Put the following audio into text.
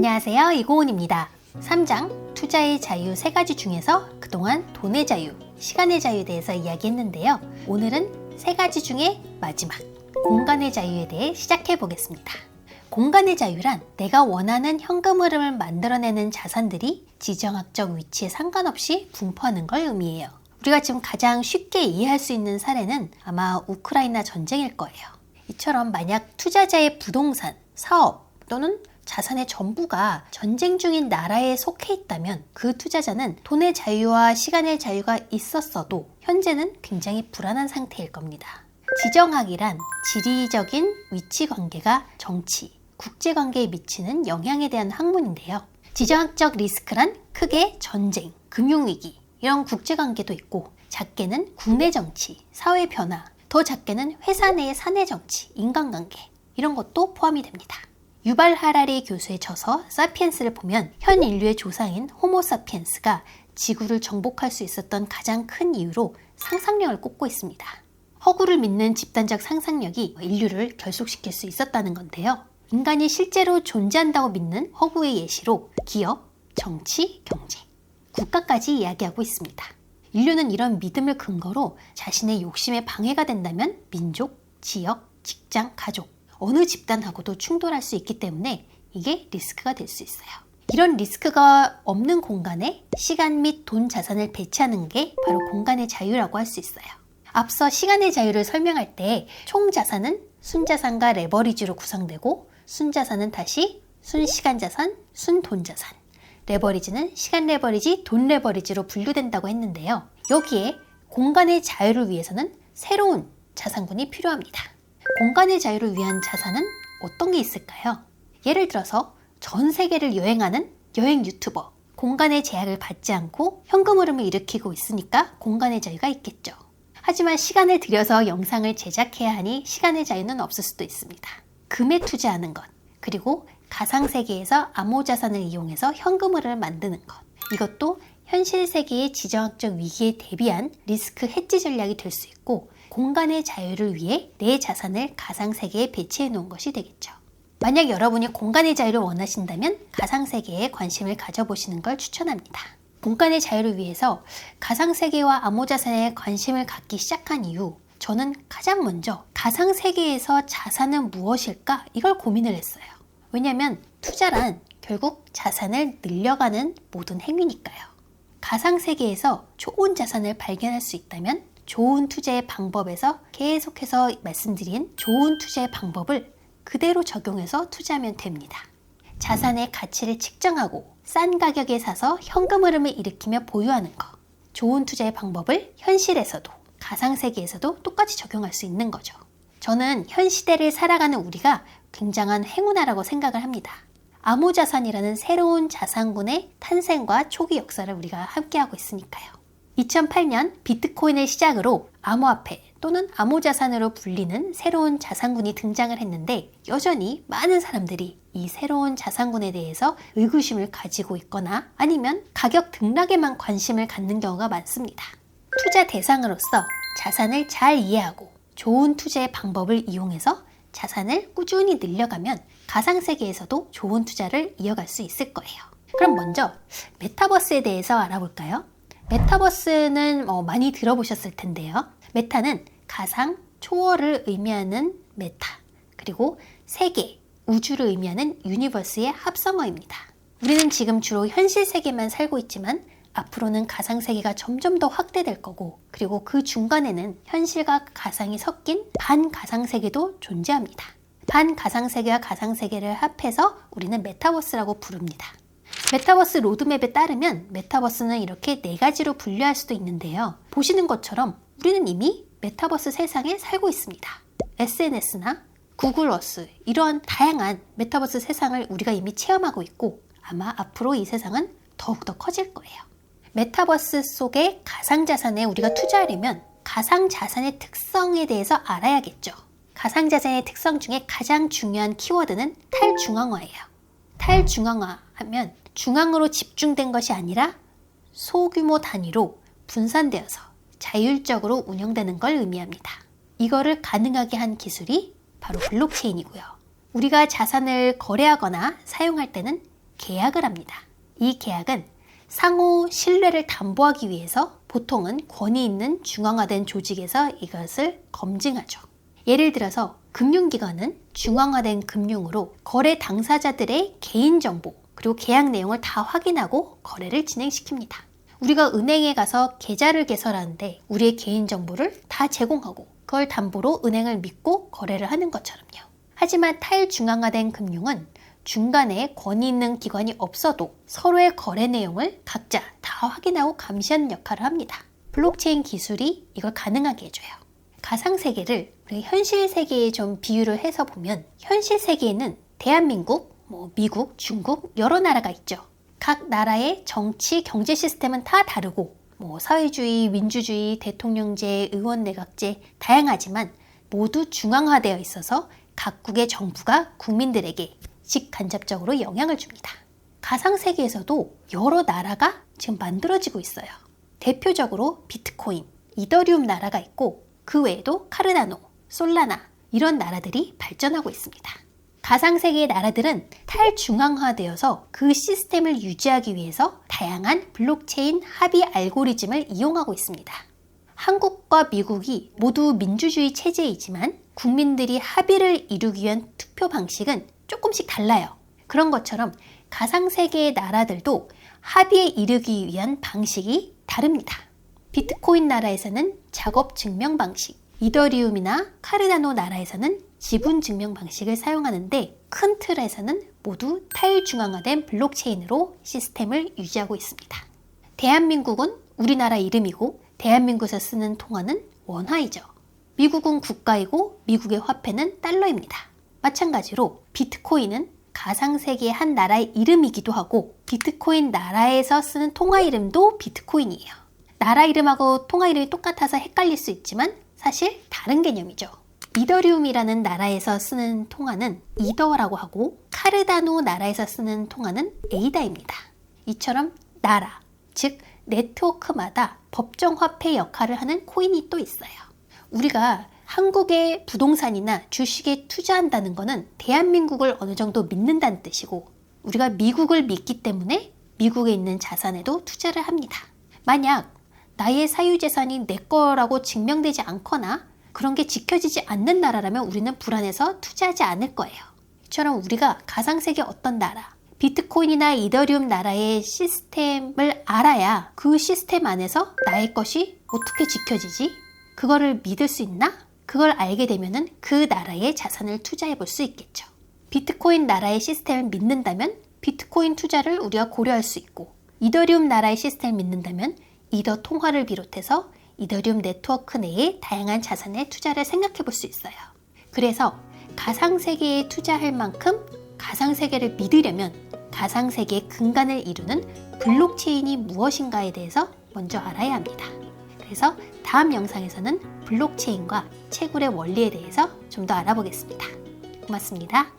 안녕하세요, 이고은입니다. 3장 투자의 자유 3가지 중에서 그동안 돈의 자유, 시간의 자유에 대해서 이야기했는데요. 오늘은 3가지 중에 마지막 공간의 자유에 대해 시작해 보겠습니다. 공간의 자유란 내가 원하는 현금 흐름을 만들어내는 자산들이 지정학적 위치에 상관없이 분포하는 걸 의미해요. 우리가 지금 가장 쉽게 이해할 수 있는 사례는 아마 우크라이나 전쟁일 거예요. 이처럼 만약 투자자의 부동산, 사업 또는 자산의 전부가 전쟁 중인 나라에 속해 있다면 그 투자자는 돈의 자유와 시간의 자유가 있었어도 현재는 굉장히 불안한 상태일 겁니다. 지정학이란 지리적인 위치 관계가 정치, 국제관계에 미치는 영향에 대한 학문인데요. 지정학적 리스크란 크게 전쟁, 금융위기 이런 국제관계도 있고, 작게는 국내 정치, 사회 변화, 더 작게는 회사 내의 사내 정치, 인간관계 이런 것도 포함이 됩니다. 유발 하라리 교수의 저서 사피엔스를 보면 현 인류의 조상인 호모사피엔스가 지구를 정복할 수 있었던 가장 큰 이유로 상상력을 꼽고 있습니다. 허구를 믿는 집단적 상상력이 인류를 결속시킬 수 있었다는 건데요. 인간이 실제로 존재한다고 믿는 허구의 예시로 기업, 정치, 경제, 국가까지 이야기하고 있습니다. 인류는 이런 믿음을 근거로 자신의 욕심에 방해가 된다면 민족, 지역, 직장, 가족 어느 집단하고도 충돌할 수 있기 때문에 이게 리스크가 될 수 있어요. 이런 리스크가 없는 공간에 시간 및 돈 자산을 배치하는 게 바로 공간의 자유라고 할 수 있어요. 앞서 시간의 자유를 설명할 때 총 자산은 순자산과 레버리지로 구성되고, 순자산은 다시 순시간 자산, 순돈 자산, 레버리지는 시간 레버리지, 돈 레버리지로 분류된다고 했는데요. 여기에 공간의 자유를 위해서는 새로운 자산군이 필요합니다. 공간의 자유를 위한 자산은 어떤 게 있을까요? 예를 들어서 전 세계를 여행하는 여행 유튜버, 공간의 제약을 받지 않고 현금 흐름을 일으키고 있으니까 공간의 자유가 있겠죠. 하지만 시간을 들여서 영상을 제작해야 하니 시간의 자유는 없을 수도 있습니다. 금에 투자하는 것, 그리고 가상세계에서 암호자산을 이용해서 현금 흐름을 만드는 것, 이것도 현실 세계의 지정학적 위기에 대비한 리스크 해지 전략이 될 수 있고, 공간의 자유를 위해 내 자산을 가상세계에 배치해 놓은 것이 되겠죠. 만약 여러분이 공간의 자유를 원하신다면 가상세계에 관심을 가져보시는 걸 추천합니다. 공간의 자유를 위해서 가상세계와 암호자산에 관심을 갖기 시작한 이후 저는 가장 먼저 가상세계에서 자산은 무엇일까? 이걸 고민을 했어요. 왜냐하면 투자란 결국 자산을 늘려가는 모든 행위니까요. 가상세계에서 좋은 자산을 발견할 수 있다면 좋은 투자의 방법에서 계속해서 말씀드린 좋은 투자의 방법을 그대로 적용해서 투자하면 됩니다. 자산의 가치를 측정하고 싼 가격에 사서 현금 흐름을 일으키며 보유하는 것. 좋은 투자의 방법을 현실에서도 가상세계에서도 똑같이 적용할 수 있는 거죠. 저는 현 시대를 살아가는 우리가 굉장한 행운아라고 생각을 합니다. 암호자산이라는 새로운 자산군의 탄생과 초기 역사를 우리가 함께하고 있으니까요. 2008년 비트코인을 시작으로 암호화폐 또는 암호자산으로 불리는 새로운 자산군이 등장을 했는데, 여전히 많은 사람들이 이 새로운 자산군에 대해서 의구심을 가지고 있거나 아니면 가격 등락에만 관심을 갖는 경우가 많습니다. 투자 대상으로서 자산을 잘 이해하고 좋은 투자의 방법을 이용해서 자산을 꾸준히 늘려가면 가상세계에서도 좋은 투자를 이어갈 수 있을 거예요. 그럼 먼저 메타버스에 대해서 알아볼까요? 메타버스는 많이 들어보셨을 텐데요. 메타는 가상, 초월을 의미하는 메타, 그리고 세계, 우주를 의미하는 유니버스의 합성어입니다. 우리는 지금 주로 현실 세계만 살고 있지만 앞으로는 가상세계가 점점 더 확대될 거고, 그리고 그 중간에는 현실과 가상이 섞인 반가상세계도 존재합니다. 반가상세계와 가상세계를 합해서 우리는 메타버스라고 부릅니다. 메타버스 로드맵에 따르면 메타버스는 이렇게 4가지로 분류할 수도 있는데요. 보시는 것처럼 우리는 이미 메타버스 세상에 살고 있습니다. SNS나 구글어스 이런 다양한 메타버스 세상을 우리가 이미 체험하고 있고, 아마 앞으로 이 세상은 더욱더 커질 거예요. 메타버스 속의 가상자산에 우리가 투자하려면 가상자산의 특성에 대해서 알아야겠죠. 가상자산의 특성 중에 가장 중요한 키워드는 탈중앙화예요. 탈중앙화 하면 중앙으로 집중된 것이 아니라 소규모 단위로 분산되어서 자율적으로 운영되는 걸 의미합니다. 이거를 가능하게 한 기술이 바로 블록체인이고요. 우리가 자산을 거래하거나 사용할 때는 계약을 합니다. 이 계약은 상호 신뢰를 담보하기 위해서 보통은 권위 있는 중앙화된 조직에서 이것을 검증하죠. 예를 들어서 금융기관은 중앙화된 금융으로 거래 당사자들의 개인정보 그리고 계약 내용을 다 확인하고 거래를 진행시킵니다. 우리가 은행에 가서 계좌를 개설하는데 우리의 개인정보를 다 제공하고 그걸 담보로 은행을 믿고 거래를 하는 것처럼요. 하지만 탈중앙화된 금융은 중간에 권위 있는 기관이 없어도 서로의 거래 내용을 각자 다 확인하고 감시하는 역할을 합니다. 블록체인 기술이 이걸 가능하게 해줘요. 가상세계를 우리 현실 세계에 좀 비유를 해서 보면 현실 세계에는 대한민국, 미국, 중국 여러 나라가 있죠. 각 나라의 정치, 경제 시스템은 다 다르고 사회주의, 민주주의, 대통령제, 의원내각제 다양하지만 모두 중앙화되어 있어서 각국의 정부가 국민들에게 직간접적으로 영향을 줍니다. 가상세계에서도 여러 나라가 지금 만들어지고 있어요. 대표적으로 비트코인, 이더리움 나라가 있고 그 외에도 카르다노, 솔라나 이런 나라들이 발전하고 있습니다. 가상세계의 나라들은 탈중앙화되어서 그 시스템을 유지하기 위해서 다양한 블록체인 합의 알고리즘을 이용하고 있습니다. 한국과 미국이 모두 민주주의 체제이지만 국민들이 합의를 이루기 위한 투표 방식은 조금씩 달라요. 그런 것처럼 가상세계의 나라들도 합의에 이르기 위한 방식이 다릅니다. 비트코인 나라에서는 작업 증명 방식, 이더리움이나 카르다노 나라에서는 지분 증명 방식을 사용하는데 큰 틀에서는 모두 탈중앙화된 블록체인으로 시스템을 유지하고 있습니다. 대한민국은 우리나라 이름이고 대한민국에서 쓰는 통화는 원화이죠. 미국은 국가이고 미국의 화폐는 달러입니다. 마찬가지로 비트코인은 가상세계의 한 나라의 이름이기도 하고 비트코인 나라에서 쓰는 통화 이름도 비트코인이에요. 나라 이름하고 통화 이름이 똑같아서 헷갈릴 수 있지만 사실 다른 개념이죠. 이더리움이라는 나라에서 쓰는 통화는 이더라고 하고 카르다노 나라에서 쓰는 통화는 에이다입니다. 이처럼 나라, 즉 네트워크마다 법정화폐 역할을 하는 코인이 또 있어요. 우리가 한국의 부동산이나 주식에 투자한다는 것은 대한민국을 어느 정도 믿는다는 뜻이고 우리가 미국을 믿기 때문에 미국에 있는 자산에도 투자를 합니다. 만약 나의 사유재산이 내 거라고 증명되지 않거나 그런 게 지켜지지 않는 나라라면 우리는 불안해서 투자하지 않을 거예요. 이처럼 우리가 가상세계 어떤 나라, 비트코인이나 이더리움 나라의 시스템을 알아야 그 시스템 안에서 나의 것이 어떻게 지켜지지? 그거를 믿을 수 있나? 그걸 알게 되면은 그 나라의 자산을 투자해 볼 수 있겠죠. 비트코인 나라의 시스템을 믿는다면 비트코인 투자를 우리가 고려할 수 있고 이더리움 나라의 시스템을 믿는다면 이더 통화를 비롯해서 이더리움 네트워크 내의 다양한 자산의 투자를 생각해 볼 수 있어요. 그래서 가상세계에 투자할 만큼 가상세계를 믿으려면 가상세계의 근간을 이루는 블록체인이 무엇인가에 대해서 먼저 알아야 합니다. 그래서 다음 영상에서는 블록체인과 채굴의 원리에 대해서 좀 더 알아보겠습니다. 고맙습니다.